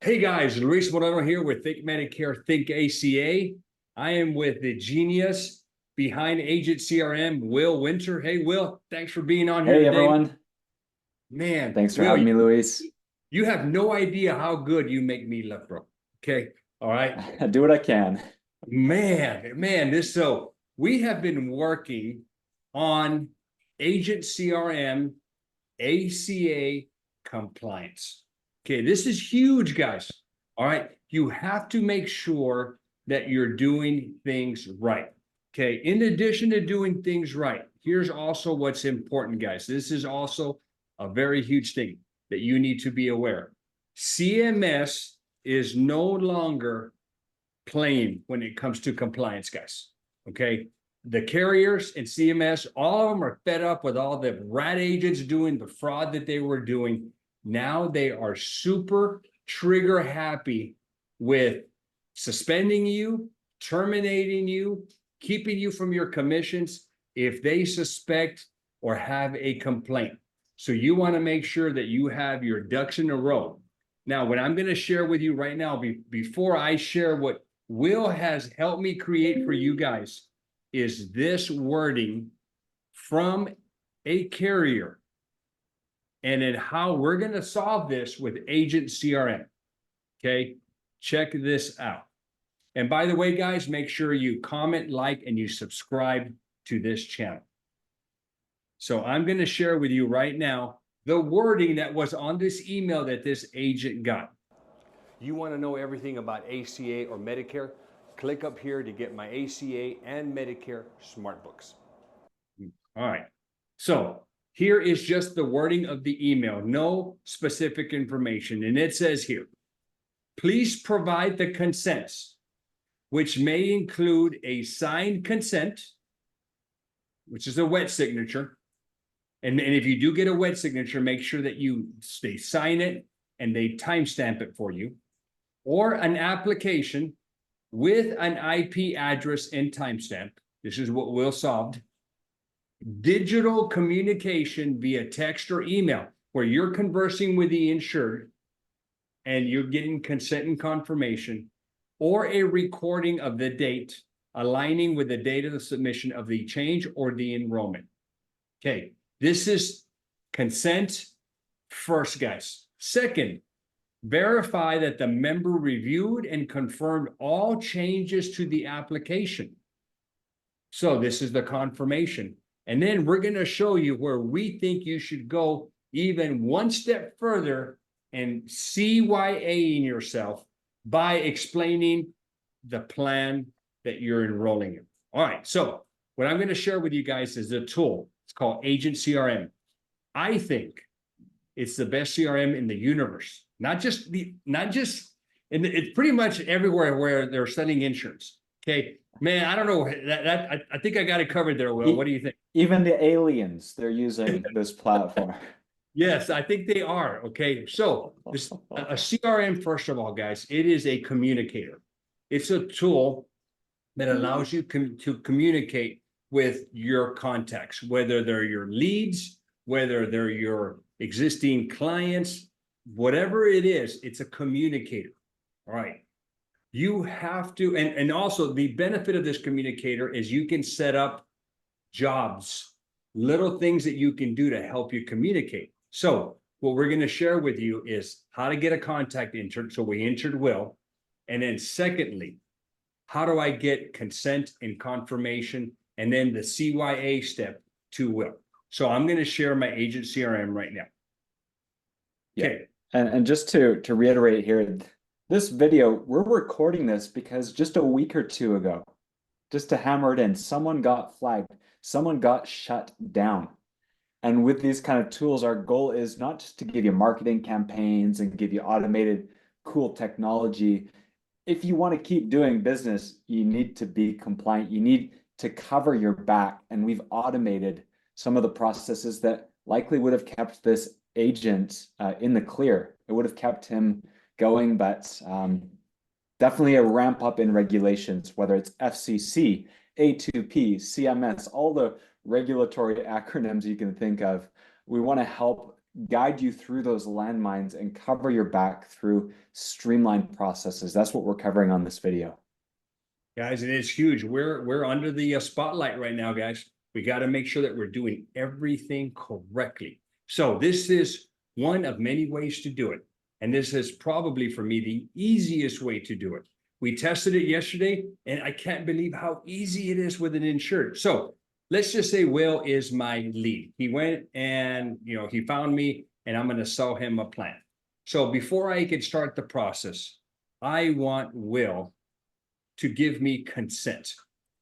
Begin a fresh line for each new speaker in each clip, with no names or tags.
Hey guys, Luis Moreno here with Think Medicare, Think ACA. I am with the genius behind Agent CRM, Will Winter. Hey, Will, thanks for being on here
Hey
today.
everyone.
Man,
Thanks for
Will,
having me, Luis.
you have no idea how good you make me look, bro. Okay, all right.
I do what I can.
Man, so we have been working on Agent CRM, ACA compliance. Okay, this is huge, guys. All right, you have to make sure that you're doing things right. Okay, in addition to doing things right, here's also what's important, guys. This is also a very huge thing that you need to be aware. CMS is no longer playing when it comes to compliance, guys. Okay, the carriers and CMS, all of them are fed up with all the rat agents doing the fraud that they were doing. Now they are super trigger happy with suspending you, terminating you, keeping you from your commissions if they suspect or have a complaint. So you want to make sure that you have your ducks in a row. Now, what I'm going to share with you right now, before I share what Will has helped me create for you guys, is this wording from a carrier and then how we're going to solve this with Agent CRM. Okay, check this out. And by the way, guys, make sure you comment, like, and you subscribe to this channel. So I'm going to share with you right now the wording that was on this email that this agent got. You want to know everything about ACA or Medicare? Click up here to get my ACA and Medicare smart books. All right. So here is just the wording of the email, no specific information. And it says here, please provide the consents, which may include a signed consent, which is a wet signature. And if you do get a wet signature, make sure that they sign it and they timestamp it for you, or an application with an IP address and timestamp. This is what Will solved. Digital communication via text or email, where you're conversing with the insured and you're getting consent and confirmation, or a recording of the date aligning with the date of the submission of the change or the enrollment. Okay, this is consent first, guys. Second, verify that the member reviewed and confirmed all changes to the application. So this is the confirmation. And then we're going to show you where we think you should go even one step further and CYA-ing yourself by explaining the plan that you're enrolling in. All right, so what I'm going to share with you guys is a tool. It's called Agent CRM. I think it's the best CRM in the universe. It's pretty much everywhere where they're selling insurance. Okay, man, I don't know I think I got it covered there, Will. What do you think?
Even the aliens, they're using this platform.
Yes, I think they are. Okay, so a CRM, first of all, guys, it is a communicator. It's a tool that allows you to communicate with your contacts, whether they're your leads, whether they're your existing clients, whatever it is, it's a communicator. All right. You have to, and also the benefit of this communicator is you can set up jobs, little things that you can do to help you communicate. So what we're going to share with you is how to get a contact entered. So we entered Will. And then secondly, how do I get consent and confirmation? And then the CYA step to Will. So I'm going to share my Agent CRM right now.
Okay. And just to reiterate here, this video, we're recording this because just a week or two ago, just to hammer it in, someone got flagged, someone got shut down. And with these kind of tools, our goal is not just to give you marketing campaigns and give you automated, cool technology. If you want to keep doing business, you need to be compliant. You need to cover your back. And we've automated some of the processes that likely would have kept this agent in the clear. It would have kept him going, but definitely a ramp up in regulations, whether it's FCC, A2P, CMS, all the regulatory acronyms you can think of. We want to help guide you through those landmines and cover your back through streamlined processes. That's what we're covering on this video.
Guys, it is huge. We're under the spotlight right now, guys. We got to make sure that we're doing everything correctly. So this is one of many ways to do it. And this is probably, for me, the easiest way to do it. We tested it yesterday, and I can't believe how easy it is with an insured. So let's just say Will is my lead. He went and, he found me, and I'm going to sell him a plan. So before I can start the process, I want Will to give me consent.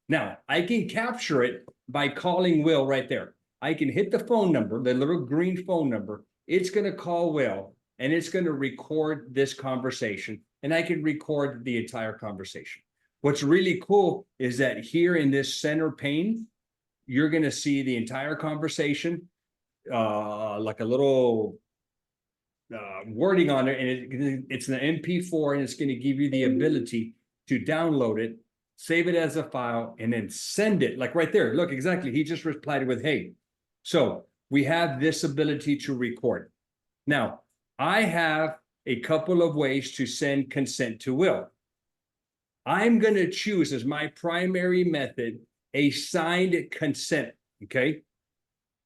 Now, I can capture it by calling Will right there. I can hit the phone number, the little green phone number. It's going to call Will, and it's going to record this conversation, and I can record the entire conversation. What's really cool is that here in this center pane, you're going to see the entire conversation, like a little wording on it, and it's an MP4, and it's going to give you the ability to download it, save it as a file, and then send it. Like right there, look, exactly. He just replied with, hey. So we have this ability to record. Now, I have a couple of ways to send consent to Will. I'm going to choose as my primary method a signed consent, okay?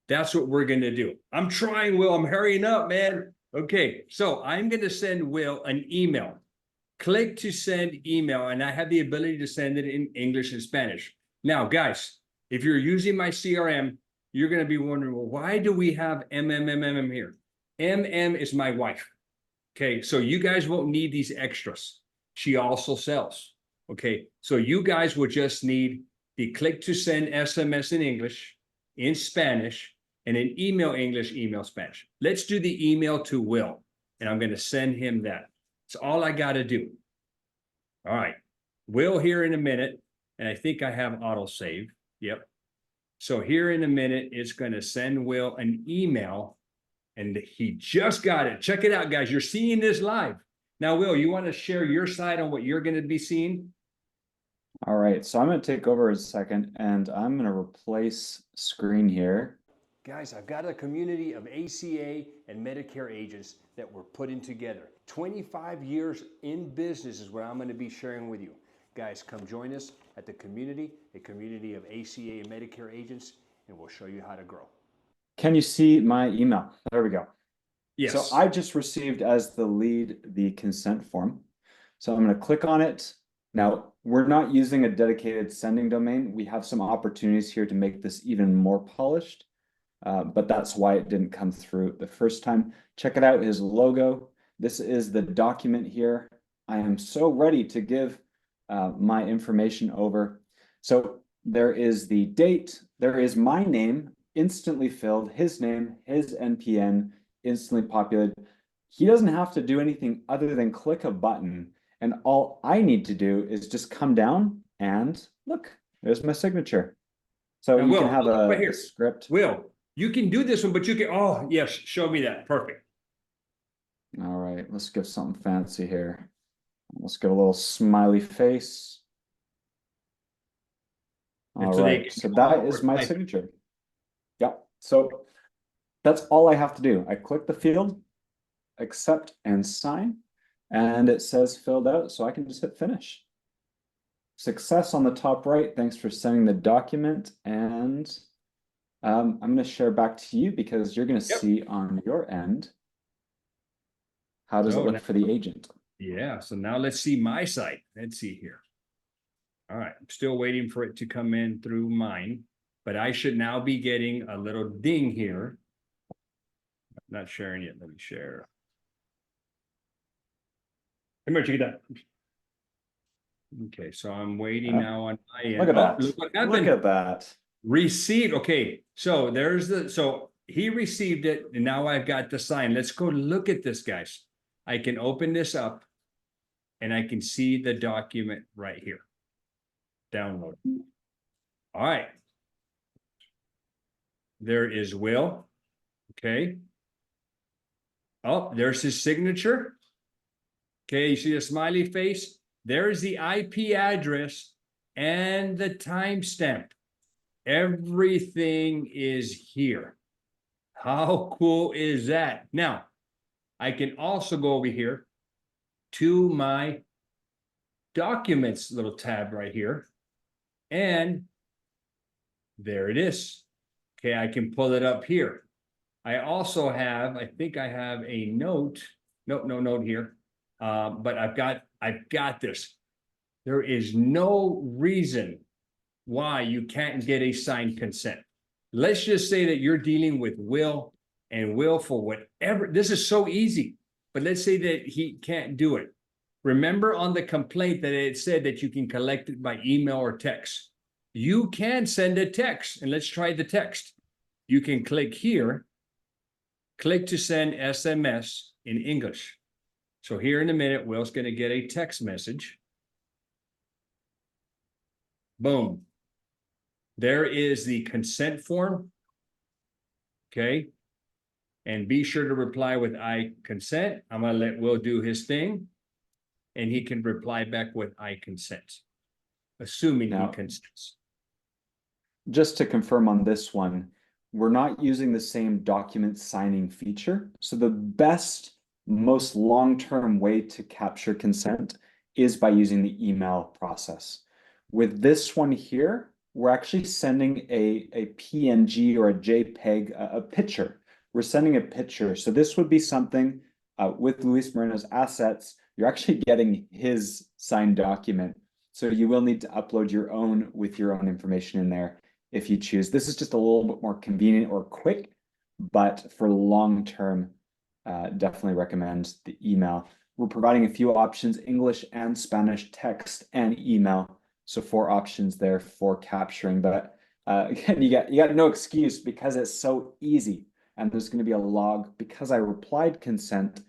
That's what we're going to do. I'm trying, Will. I'm hurrying up, man. Okay, so I'm going to send Will an email. Click to send email, and I have the ability to send it in English and Spanish. Now, guys, if you're using my CRM, you're going to be wondering, well, why do we have MMMM here? MM is my wife. Okay, so you guys won't need these extras. She also sells. Okay, so you guys will just need the click to send SMS in English, in Spanish, and in email English, email Spanish. Let's do the email to Will, and I'm going to send him that. It's all I got to do. All right. Will here in a minute, and I think I have autosave. Yep. So here in a minute, it's going to send Will an email, and he just got it. Check it out, guys. You're seeing this live. Now, Will, you want to share your side on what you're going to be seeing?
All right. So I'm going to take over a second, and I'm going to replace screen here.
Guys, I've got a community of ACA and Medicare agents that we're putting together. 25 years in business is what I'm going to be sharing with you. Guys, come join us at the community, a community of ACA and Medicare agents, and we'll show you how to grow.
Can you see my email? There we go.
Yes.
So I just received as the lead the consent form. So I'm going to click on it. Now, we're not using a dedicated sending domain. We have some opportunities here to make this even more polished. But that's why it didn't come through the first time. Check it out, his logo. This is the document here. I am so ready to give my information over. So there is the date, there is my name, instantly filled, his name, his NPN, instantly populated. He doesn't have to do anything other than click a button. And all I need to do is just come down and look, there's my signature. So now, you can have a script.
Will, you can do this one, but you can, oh, yes, show me that. Perfect.
All right, let's give something fancy here. Let's give a little smiley face. All right, so that is my signature. Yeah, so that's all I have to do. I click the field, accept and sign, and it says filled out, so I can just hit finish. Success on the top right. Thanks for sending the document, and I'm going to share back to you because you're going to see on your end, how does it look for the agent?
Yeah, so now let's see my side. Let's see here. All right, I'm still waiting for it to come in through mine, but I should now be getting a little ding here. I'm not sharing it. Let me share. Come here, check that. Okay, so I'm waiting now on my end.
Look at that.
Look what happened.
Look at that.
Received. Okay, so there's the, so he received it, and now I've got the sign. Let's go look at this, guys. I can open this up, and I can see the document right here. Download. All right. There is Will. Okay. Oh, there's his signature. Okay, you see the smiley face? There's the IP address and the timestamp. Everything is here. How cool is that? Now, I can also go over here to my documents little tab right here. And there it is. Okay, I can pull it up here. I also have, I think I have a note. Nope, no note here. But I've got this. There is no reason why you can't get a signed consent. Let's just say that you're dealing with Will and Will for whatever. This is so easy, but let's say that he can't do it. Remember on the complaint that it said that you can collect it by email or text. You can send a text, and let's try the text. You can click here, click to send SMS in English. So here in a minute, Will's going to get a text message. Boom. There is the consent form. Okay. And be sure to reply with I consent. I'm going to let Will do his thing. And he can reply back with I consent, assuming he consents.
Just to confirm on this one, we're not using the same document signing feature. So the best, most long-term way to capture consent is by using the email process. With this one here, we're actually sending a PNG or a JPEG, a picture. We're sending a picture. So this would be something with Luis Moreno's assets, you're actually getting his signed document. So you will need to upload your own with your own information in there if you choose. This is just a little bit more convenient or quick, but for long-term, definitely recommend the email. We're providing a few options, English and Spanish, text and email. So 4 options there for capturing, but again, you got no excuse because it's so easy. And there's going to be a log because I replied consent.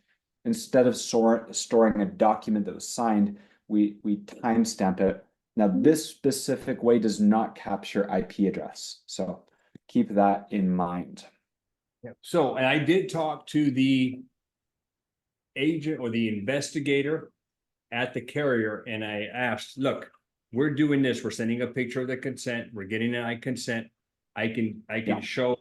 Instead of storing a document that was signed, we timestamp it. Now, this specific way does not capture IP address. So keep that in mind.
Yeah. So, and I did talk to the agent or the investigator at the carrier, and I asked, look, we're doing this. We're sending a picture of the consent. We're getting an I consent. I can show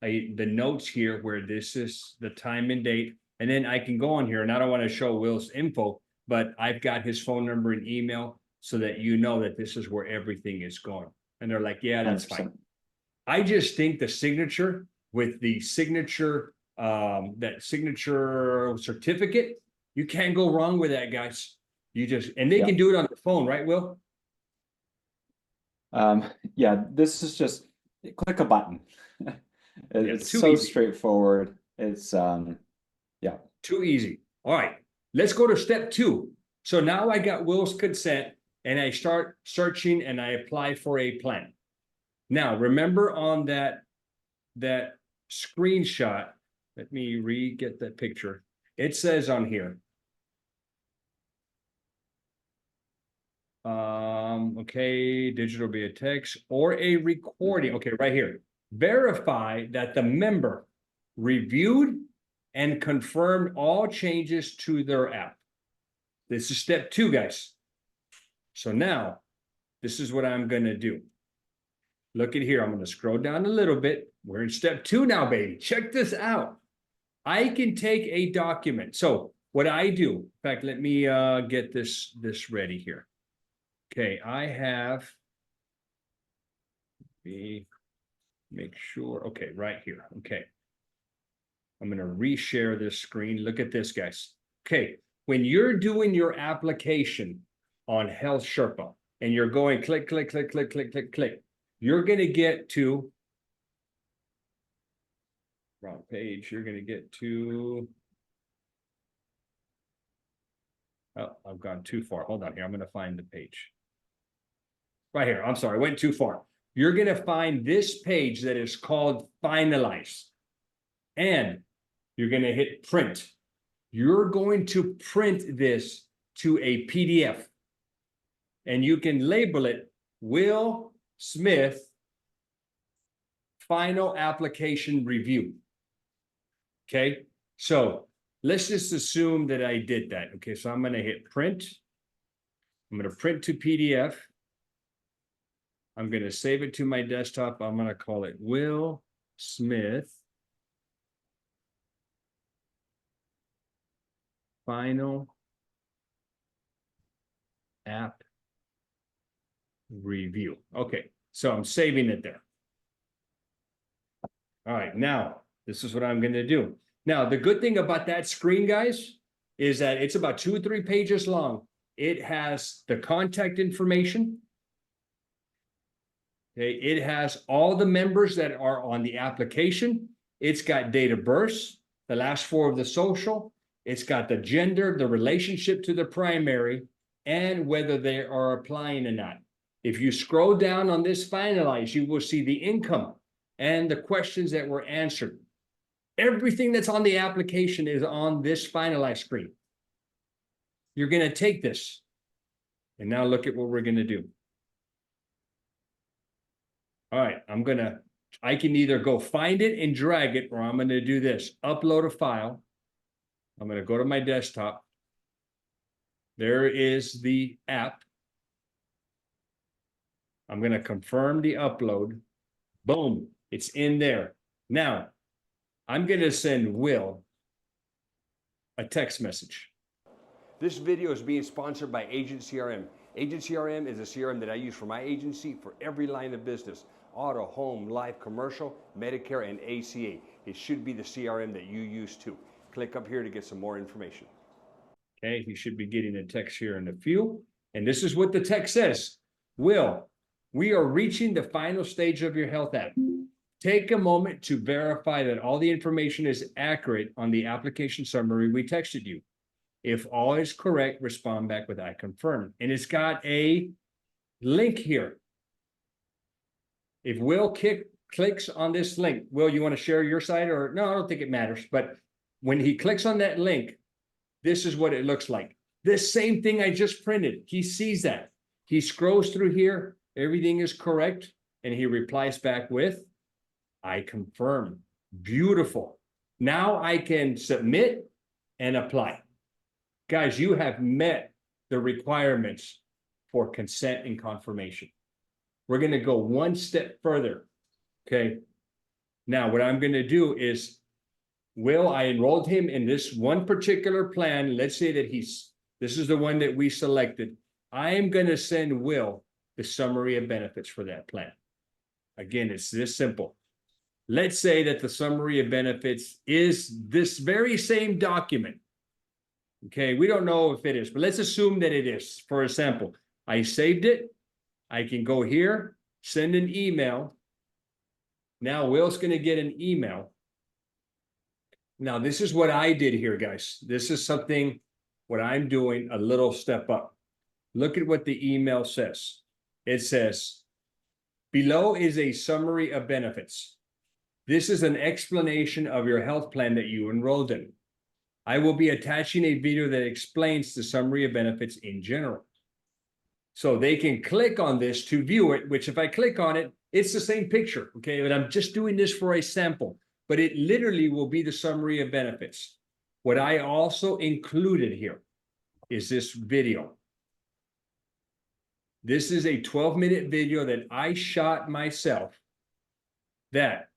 the notes here where this is the time and date. And then I can go on here, and I don't want to show Will's info, but I've got his phone number and email so that you know that this is where everything is going. And they're like, yeah, that's 100%. Fine. I just think the signature with the signature, that signature certificate, you can't go wrong with that, guys. You just, and they can do it on the phone, right, Will?
Yeah, this is just click a button. It's so easy. Straightforward. It's yeah,
too easy. All right, let's go to step 2. So now I got Will's consent, and I start searching and I apply for a plan. Now, remember on that screenshot, let me get that picture. It says on here, okay, digital via text or a recording. Okay, right here. Verify that the member reviewed and confirmed all changes to their app. This is step 2, guys. So now, this is what I'm going to do. Look at here. I'm going to scroll down a little bit. We're in step 2 now, baby. Check this out. I can take a document. So what I do, in fact, let me get this ready here. Okay, I have, make sure, okay, right here. Okay. I'm going to reshare this screen. Look at this, guys. Okay, when you're doing your application on Health Sherpa and you're going click, click, click, click, click, click, click, you're going to get to, wrong page, you're going to get to, oh, I've gone too far. Hold on here. I'm going to find the page. Right here. I'm sorry. I went too far. You're going to find this page that is called Finalize. And you're going to hit print. You're going to print this to a PDF. And you can label it Will Smith Final Application Review. Okay, so let's just assume that I did that. Okay, so I'm going to hit print. I'm going to print to PDF. I'm going to save it to my desktop. I'm going to call it Will Smith final app review. Okay, so I'm saving it there. All right, now this is what I'm going to do. Now, the good thing about that screen, guys, is that it's about 2 or 3 pages long. It has the contact information. Okay, it has all the members that are on the application. It's got date of birth, the last 4 of the social. It's got the gender, the relationship to the primary, and whether they are applying or not. If you scroll down on this finalize, you will see the income and the questions that were answered. Everything that's on the application is on this finalize screen. You're going to take this. And now look at what we're going to do. All right, I can either go find it and drag it, or I'm going to do this. Upload a file. I'm going to go to my desktop. There is the app. I'm going to confirm the upload. Boom, it's in there. Now, I'm going to send Will a text message. This video is being sponsored by Agent CRM. Agent CRM is a CRM that I use for my agency for every line of business: auto, home, life, commercial, Medicare, and ACA. It should be the CRM that you use too. Click up here to get some more information. Okay, you should be getting a text here in a few. And this is what the text says. Will, we are reaching the final stage of your health app. Take a moment to verify that all the information is accurate on the application summary we texted you. If all is correct, respond back with I confirm. And it's got a link here. If Will clicks on this link, Will, you want to share your site or no, I don't think it matters. But when he clicks on that link, this is what it looks like. This same thing I just printed. He sees that. He scrolls through here. Everything is correct. And he replies back with, I confirm. Beautiful. Now I can submit and apply. Guys, you have met the requirements for consent and confirmation. We're going to go one step further. Okay. Now, what I'm going to do is, I enrolled him in this one particular plan. Let's say that this is the one that we selected. I am going to send Will the summary of benefits for that plan. Again, it's this simple. Let's say that the summary of benefits is this very same document. Okay, we don't know if it is, but let's assume that it is. For example, I saved it. I can go here, send an email. Now Will's going to get an email. Now, this is what I did here, guys. This is something, what I'm doing, a little step up. Look at what the email says. It says, below is a summary of benefits. This is an explanation of your health plan that you enrolled in. I will be attaching a video that explains the summary of benefits in general. So they can click on this to view it, which if I click on it, it's the same picture, okay? But I'm just doing this for a sample, but it literally will be the summary of benefits. What I also included here is this video. This is a 12-minute video that I shot myself that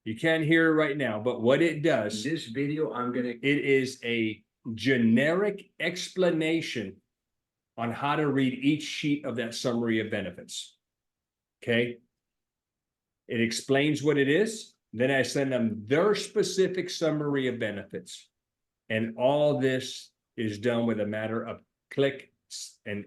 you can't hear it right now, but what it does, this video, it is a generic explanation on how to read each sheet of that summary of benefits. Okay. It explains what it is. Then I send them their specific summary of benefits. And all this is done with a matter of click. And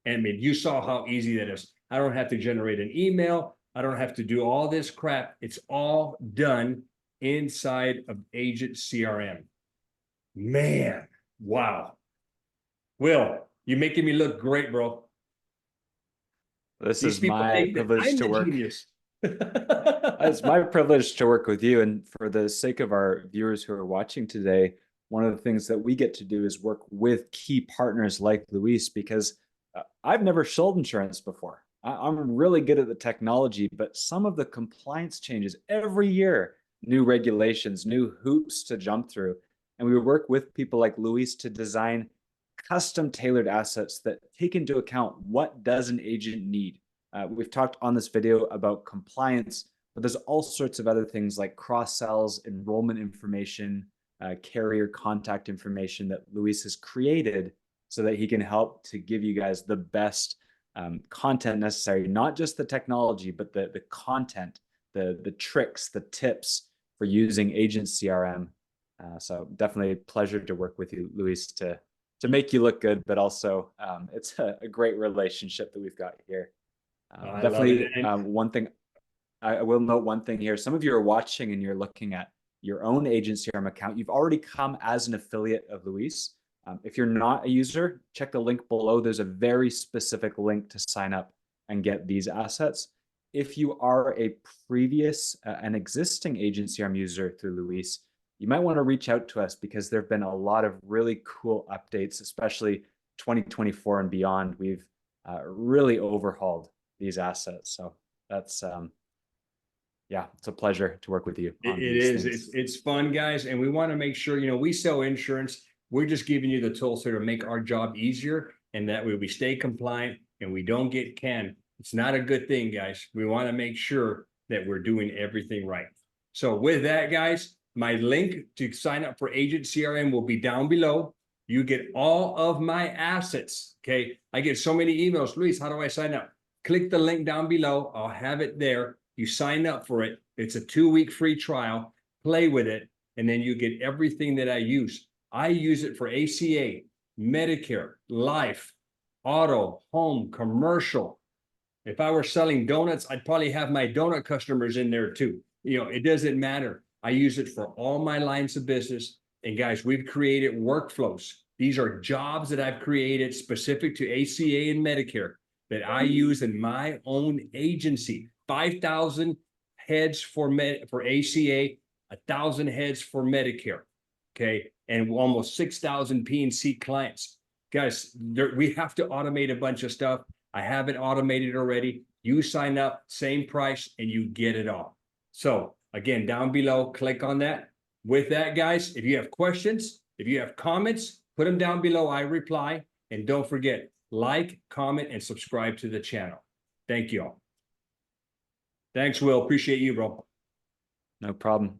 I mean, you saw how easy that is. I don't have to generate an email. I don't have to do all this crap. It's all done inside of Agent CRM. Man, wow. Will, you're making me look great, bro.
This is my privilege to work. It's my privilege to work with you. And for the sake of our viewers who are watching today, one of the things that we get to do is work with key partners like Luis, because I've never sold insurance before. I'm really good at the technology, but some of the compliance changes every year, new regulations, new hoops to jump through. And we work with people like Luis to design custom tailored assets that take into account what does an agent need. We've talked on this video about compliance, but there's all sorts of other things like cross sells, enrollment information, carrier contact information that Luis has created so that he can help to give you guys the best content necessary, not just the technology, but the content, the tricks, the tips for using Agent CRM. So definitely a pleasure to work with you, Luis, to make you look good, but also it's a great relationship that we've got here. Definitely one thing, I will note one thing here. Some of you are watching and you're looking at your own Agent CRM account. You've already come as an affiliate of Luis. If you're not a user, check the link below. There's a very specific link to sign up and get these assets. If you are a previous, an existing Agent CRM user through Luis, you might want to reach out to us because there have been a lot of really cool updates, especially 2024 and beyond. We've really overhauled these assets. So that's, yeah, it's a pleasure to work with you.
It is. It's fun, guys. And we want to make sure, we sell insurance. We're just giving you the tools here to make our job easier. And that way we stay compliant and we don't get canned. It's not a good thing, guys. We want to make sure that we're doing everything right. So with that, guys, my link to sign up for Agent CRM will be down below. You get all of my assets. Okay. I get so many emails. Luis, how do I sign up? Click the link down below. I'll have it there. You sign up for it. It's a 2-week free trial. Play with it. And then you get everything that I use. I use it for ACA, Medicare, life, auto, home, commercial. If I were selling donuts, I'd probably have my donut customers in there too. It doesn't matter. I use it for all my lines of business. And guys, we've created workflows. These are jobs that I've created specific to ACA and Medicare that I use in my own agency. 5,000 heads for ACA, 1,000 heads for Medicare. Okay. And almost 6,000 P&C clients. Guys, we have to automate a bunch of stuff. I have it automated already. You sign up, same price, and you get it all. So again, down below, click on that. With that, guys, if you have questions, if you have comments, put them down below. I reply. And don't forget, like, comment, and subscribe to the channel. Thank you all. Thanks, Will. Appreciate you, bro.
No problem.